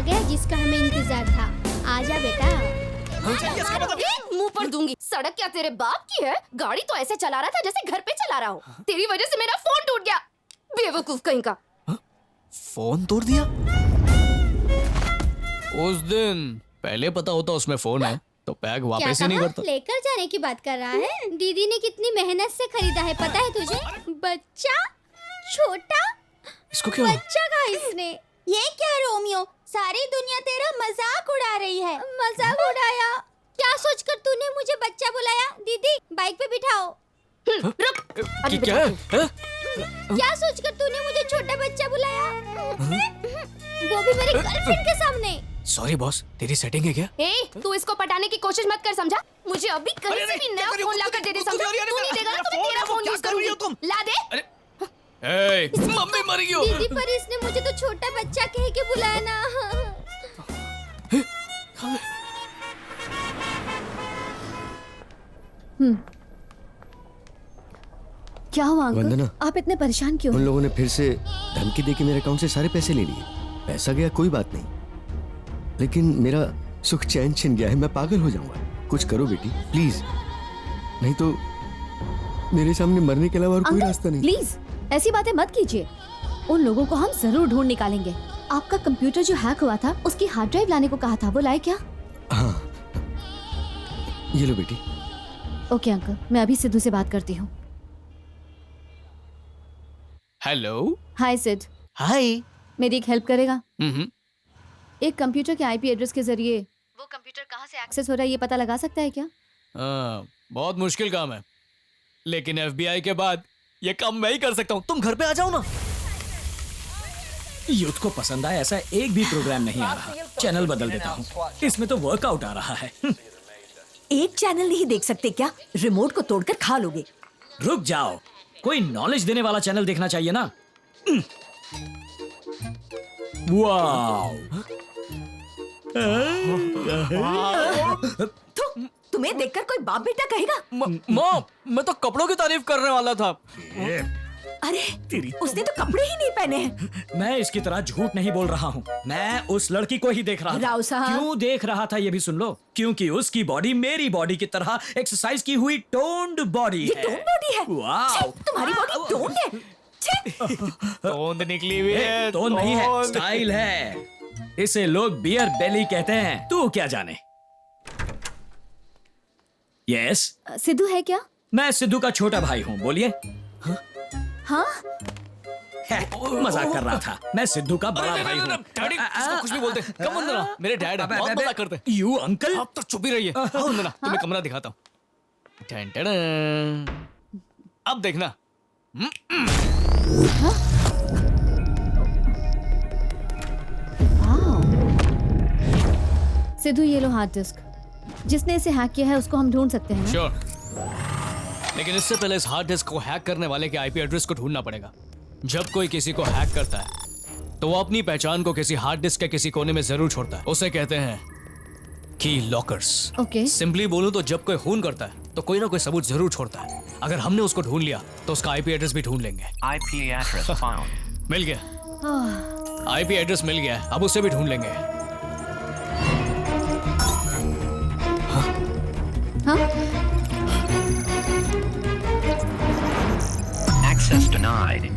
गया जिसका हमें इंतजार था। आजा बेटा। मुंह पर दूंगी। सड़क क्या तेरे बाप की है? गाड़ी तो ऐसे चला रहा था जैसे घर पे चला रहा हो। तेरी वजह से मेरा फोन टूट गया। बेवकूफ कहीं का। फोन तोड़ दिया? उस दिन पहले पता होता उसमें फोन है तो पैक वापस ही नहीं करता। लेकर जाने की बात कर रहा है? दीदी ने कितनी मेहनत से खरीदा है पता है तुझे? बच्चा छोटा, इसको क्या? बच्चा का इसने। ये क्या रोमियो, सारी दुनिया तेरा मजाक उड़ा रही है। मजाक उड़ाया? क्या सोचकर तूने मुझे बच्चा बुलाया? दीदी बाइक पे बिठाओ। रुक। अभी क्या है? क्या सोचकर तूने मुझे छोटा बच्चा बुलाया? वो भी मेरी गर्लफ्रेंड के सामने। सॉरी बॉस, तेरी सेटिंग है क्या? ए, तू इसको पटाने की कोशिश मत कर, समझा? मुझे अभी कहीं से भी नया फोन लाकर दे दे, समझा? तू नहीं देगा ना तो मैं तेरा फोन यूज करूंगी। ला दे। ए, मम्मी मर गई हो। दीदी पर इसने मुझे तो छोटा बच्चा कह के बुलाया ना। क्या हुआ अंकल? वंदना, आप इतने परेशान क्यों? उन लोगों ने फिर से धमकी देके मेरे अकाउंट से सारे पैसे ले लिए। पैसा गया कोई बात नहीं, लेकिन मेरा सुख चैन छिन गया है। मैं पागल हो जाऊंगा। कुछ करो बेटी प्लीज, नहीं तो मेरे सामने मरने के अलावा और कोई रास्ता नहीं। प्लीज ऐसी बातें मत कीजिए। उन लोगों को हम जरूर ढूंढ निकालेंगे। आपका कंप्यूटर जो हैक हुआ था उसकी हार्ड ड्राइव लाने को कहा था, वो लाए क्या? हाँ, ये लो बेटी। ओके अंकल, मैं अभी सिद्धू से बात करती हूँ। हेलो। हाय सिड। हाय। मेरी एक हेल्प करेगा? एक कंप्यूटर के आईपी एड्रेस के जरिए वो कंप्यूटर कहाँ से एक्सेस हो रहा है ये पता लगा सकता है क्या? बहुत मुश्किल काम है, लेकिन एफबीआई के बाद ये काम मैं ही कर सकता हूँ। तुम घर पे आ जाओ ना। यूथ को पसंद आए ऐसा एक भी प्रोग्राम नहीं आ रहा। चैनल बदल देता हूँ, इसमें तो वर्कआउट आ रहा है। एक चैनल नहीं देख सकते क्या? रिमोट को तोड़कर खा लोगे। रुक जाओ, कोई नॉलेज देने वाला चैनल देखना चाहिए ना। वाओ, तुम्हें देखकर कोई बाप बेटा कहेगा? मॉम, मैं तो कपड़ों की तारीफ करने वाला था। अरे उसने तो कपड़े ही नहीं पहने हैं। मैं इसकी तरह झूठ नहीं बोल रहा हूँ। मैं उस लड़की को ही देख रहा था। राव साहब। क्यों देख रहा था ये भी सुन लो। क्योंकि उसकी बॉडी मेरी बॉडी की तरह एक्सरसाइज की हुई टोन्ड बॉडी है। ये टोन्ड बॉडी है? वाओ, तुम्हारी बॉडी टोन्ड है? तोंद निकली हुई है। तो नहीं है, स्टाइल है। इसे लोग बियर बेली कहते हैं। तू क्या जाने। यस, सिद्धू है क्या? मैं सिद्धू का छोटा भाई हूँ। बोलिए। हाँ? मजाक कर रहा था। मैं सिद्धू का बड़ा भाई हूँ। डैडी, इसको कुछ भी बोलते। कम वंदना, मेरे डैड है, बहुत मजाक करते हैं। You uncle? आप तो चुप ही रहिए। हाँ वंदना, तुम्हें कमरा दिखाता हूँ। टन टन। अब देखना। सिद्धू ये लो हार्ड डिस्क। जिसने इसे हैक किया है उसको हम ढूंढ सकते हैं ना? श्योर, लेकिन इससे पहले इस हार्ड डिस्क को हैक करने वाले के आईपी एड्रेस को ढूंढना पड़ेगा। जब कोई किसी को हैक करता है तो वो अपनी पहचान को किसी हार्ड डिस्क के किसी कोने में जरूर छोड़ता है। उसे कहते हैं की लॉकर्स। ओके। सिंपली बोलूं तो जब कोई खून करता है तो कोई ना कोई सबूत जरूर छोड़ता है। अगर हमने उसको ढूंढ लिया तो उसका आईपी एड्रेस भी ढूंढ लेंगे। IP address found. मिल गया, आईपी एड्रेस मिल गया, अब उसे भी ढूंढ लेंगे। हाँ? Access denied.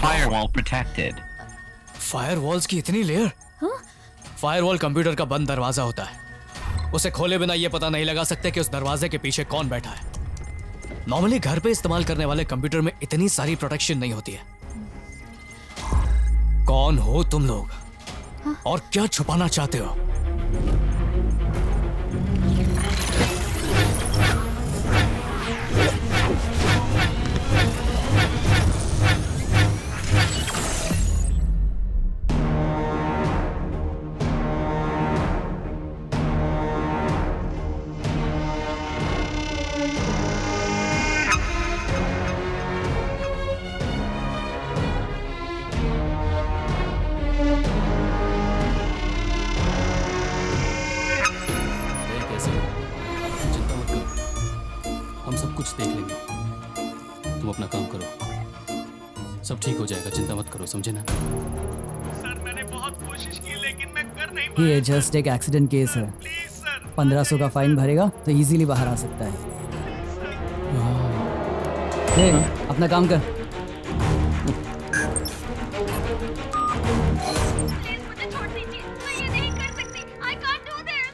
Firewall protected. Firewalls की इतनी लेयर? फायरवॉल कंप्यूटर का बंद दरवाजा होता है। उसे खोले बिना यह पता नहीं लगा सकते कि उस दरवाजे के पीछे कौन बैठा है। नॉर्मली घर पे इस्तेमाल करने वाले कंप्यूटर में इतनी सारी प्रोटेक्शन नहीं होती है। कौन हो तुम लोग और क्या छुपाना चाहते हो? कुछ देख लेंगे। तुम अपना काम करो, सब ठीक हो जाएगा, चिंता मत करो, समझे ना? सर मैंने बहुत कोशिश की लेकिन मैं कर नहीं पाया। ये जस्ट एक एक्सीडेंट केस है। Please sir. 1500 का फाइन भरेगा तो इजीली बाहर आ सकता है। ए, अपना काम कर।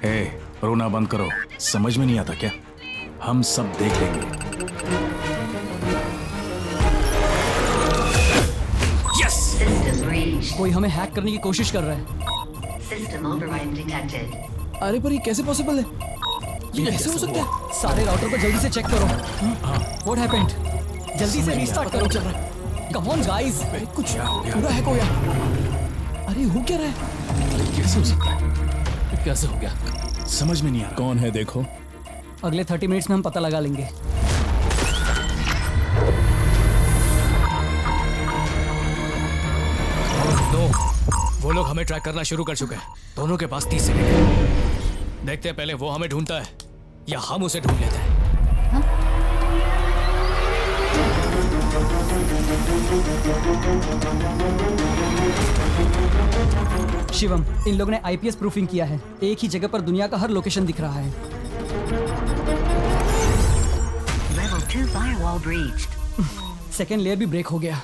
ए, रोना बंद करो। समझ में नहीं आता क्या? हम सब देख लेंगे। यस! कोई हमें हैक करने की कोशिश कर रहा है। अरे पर ये कैसे पॉसिबल है? ये कैसे हो सकता है? सारे राउटर को जल्दी से चेक करो। What happened? जल्दी से रीस्टार्ट करो। चल रहा है। Come on guys. कुछ पूरा हैक हो गया। अरे हो क्या रहा है? कैसे हो सकता है? कैसे हो गया? समझ में नहीं आ रहा। कौन है देखो? अगले 30 मिनट्स में हम पता लगा लेंगे। वो लोग हमें ट्रैक करना शुरू कर चुके हैं। दोनों के पास 30 सेकंड है। देखते हैं पहले वो हमें ढूंढता है या हम उसे ढूंढ लेते हैं। शिवम, इन लोगों ने आईपीएस प्रूफिंग किया है। एक ही जगह पर दुनिया का हर लोकेशन दिख रहा है। Level 2 firewall breached. Second layer भी ब्रेक हो गया।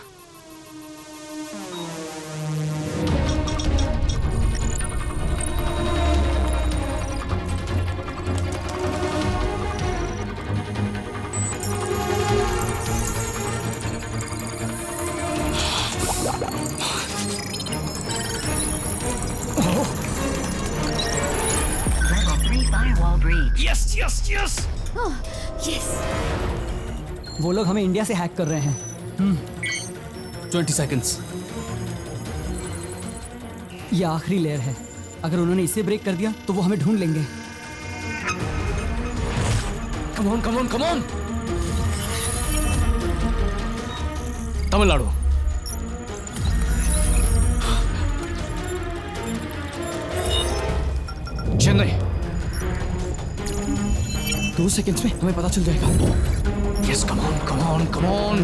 Level 3 firewall breached. Yes yes yes! Yes. वो लोग हमें इंडिया से हैक कर रहे हैं। 20 seconds. ये आखिरी लेयर है। अगर उन्होंने इसे ब्रेक कर दिया तो वो हमें ढूंढ लेंगे। Come on come on come on. Tamil Nadu. Chennai. 2 seconds में हमें पता चल जाएगा। Yes come on come on come on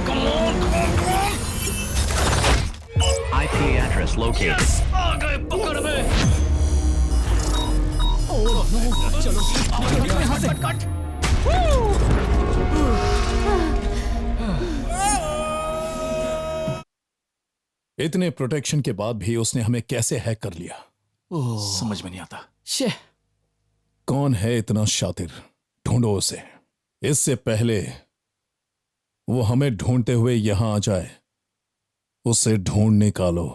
come on. IP address located. आ गए पकड़ में। चलो यहाँ से। इतने प्रोटेक्शन के बाद भी उसने हमें कैसे हैक कर लिया? समझ में नहीं आता। शे, कौन है इतना शातिर? ढूंढो उसे, इससे पहले वो हमें ढूंढते हुए यहां आ जाए। उसे ढूंढ निकालो।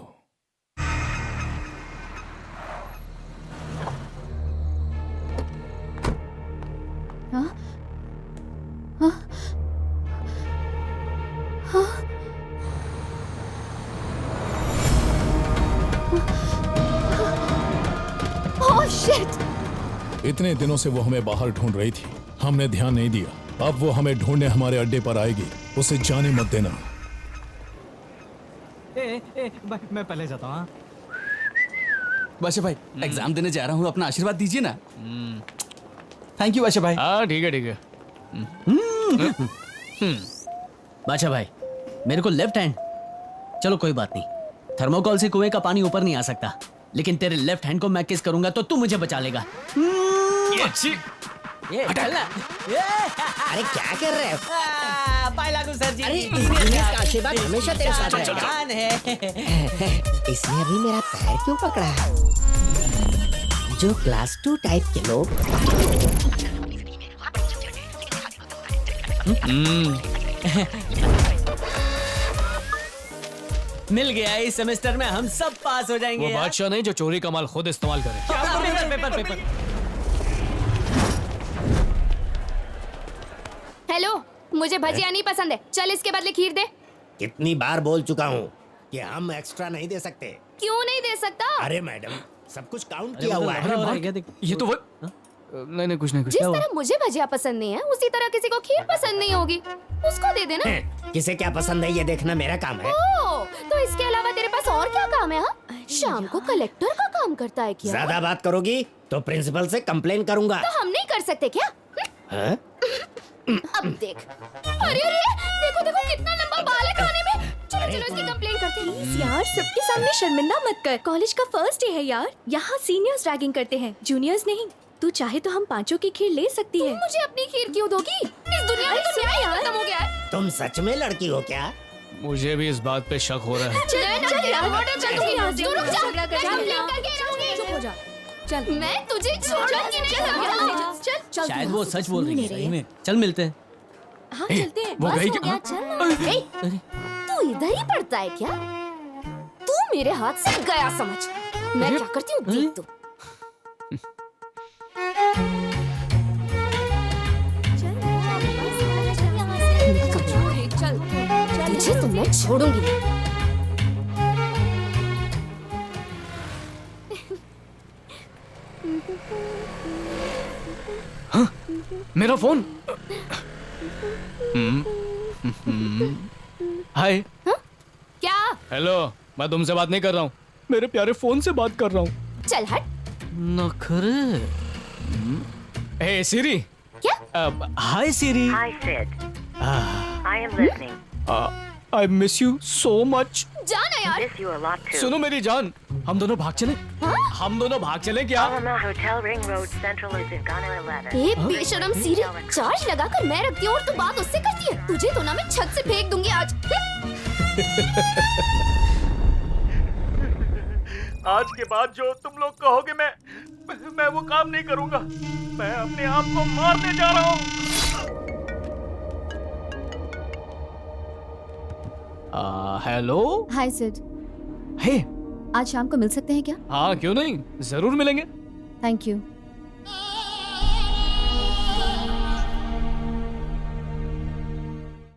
Oh shit! इतने दिनों से वो हमें बाहर ढूंढ रही थी, हमने ध्यान नहीं दिया। अब वो हमें ढूंढने हमारे अड्डे पर आएगी। उसे जाने मत देना। मैं पहले जाता हूँ। बादशाह भाई, एग्जाम देने जा रहा हूँ, अपना आशीर्वाद दीजिए ना। थैंक यू बादशाह भाई। हाँ ठीक है ठीक है। बादशाह भाई, मेरे को लेफ्ट हैंड। चलो कोई बात नहीं, थर्मोकॉल से कुएं का पानी ऊपर नहीं आ सकता, लेकिन तेरे लेफ्ट हैंड को मैं किस करूंगा तो तू मुझे बचा लेगा। ये चलना। अरे क्या कर रहे हो? पाए लागू सर जी। अरे इंजीनियर का आशीर्वाद हमेशा तेरे साथ रहेगा। इसने अभी मेरा पैर क्यों पकड़ा है? जो क्लास 2 टाइप के लोग मिल गया। इस सेमेस्टर में हम सब पास हो जाएंगे। वो बादशाह नहीं जो चोरी का माल खुद इस्तेमाल करे। पेपर। हेलो, मुझे भजिया नहीं पसंद है। चल इसके बदले खीर दे। कितनी बार बोल चुका हूँ कि हम एक्स्ट्रा नहीं दे सकते। क्यों नहीं दे सकता? अरे मैडम, सब कुछ काउंट किया हुआ है। ये तो वो नहीं नहीं कुछ नहीं कुछ जिस तरह मुझे भजिया पसंद नहीं है उसी तरह किसी को खीर पसंद नहीं होगी, उसको दे देना। किसे क्या पसंद है ये देखना मेरा काम है। ओह, तो इसके अलावा तेरे पास और क्या काम है? हाँ, शाम को कलेक्टर का काम करता है क्या? ज्यादा बात करोगी तो प्रिंसिपल से कंप्लेन करूंगा। तो हम नहीं कर सकते क्या? हाँ? अब देख, अरे अरे देखो देखो कितना लंबा बाल है खाने में। चलो चलो इसकी कंप्लेन करते हैं। प्लीज यार, सबके सामने शर्मिंदा मत कर। कॉलेज का फर्स्ट डे है यार, यहाँ सीनियर्स रैगिंग करते हैं, जूनियर्स नहीं। तू चाहे तो हम पांचों की खीर ले सकती है। मुझे अपनी खीर क्यों दोगी? इस दुनिया में तो न्याय ही खत्म हो गया है। तुम सच में लड़की हो क्या? मुझे भी इस बात पे शक हो रहा है। चल मैं तुझे छोड़ूंगी नहीं। चल शायद वो सच बोल रही है। सही में चल मिलते हैं। हाँ चलते हैं। वो बस गई हो क्या? गया, चल ना। तू इधर ही पड़ता है क्या? तू मेरे हाथ से गया समझ। मैं क्या करती हूँ देख तू। तुझे तो मैं छोड़ूंगी नहीं। हाँ, मेरा फोन। हाय। क्या? हेलो, मैं तुमसे बात नहीं कर रहा हूँ, मेरे प्यारे फोन से बात कर रहा हूँ। चल हट। नखरे। हे सीरी। क्या? हाय सीरी। Hi, Sid. I am listening. I miss you so much. जाना यार। Miss you a lot too. सुनो मेरी जान, हम दोनों भाग चले। हम दोनों भाग चले क्या? Alamo Hotel Ring Road Central is in Ghana 11. ए बेशरम सीरी, चार्ज लगाकर मैं रखती हूँ और तू बात उससे करती है। तुझे तो ना मैं छत से फेंक दूंगी आज। आज के बाद जो तुम लोग कहोगे मैं वो काम नहीं करूंगा। मैं अपने आप को मारने जा रहा हूँ। हेलो। हाय सिड, हे, आज शाम को मिल सकते हैं क्या? हाँ क्यों नहीं, जरूर मिलेंगे। Thank you.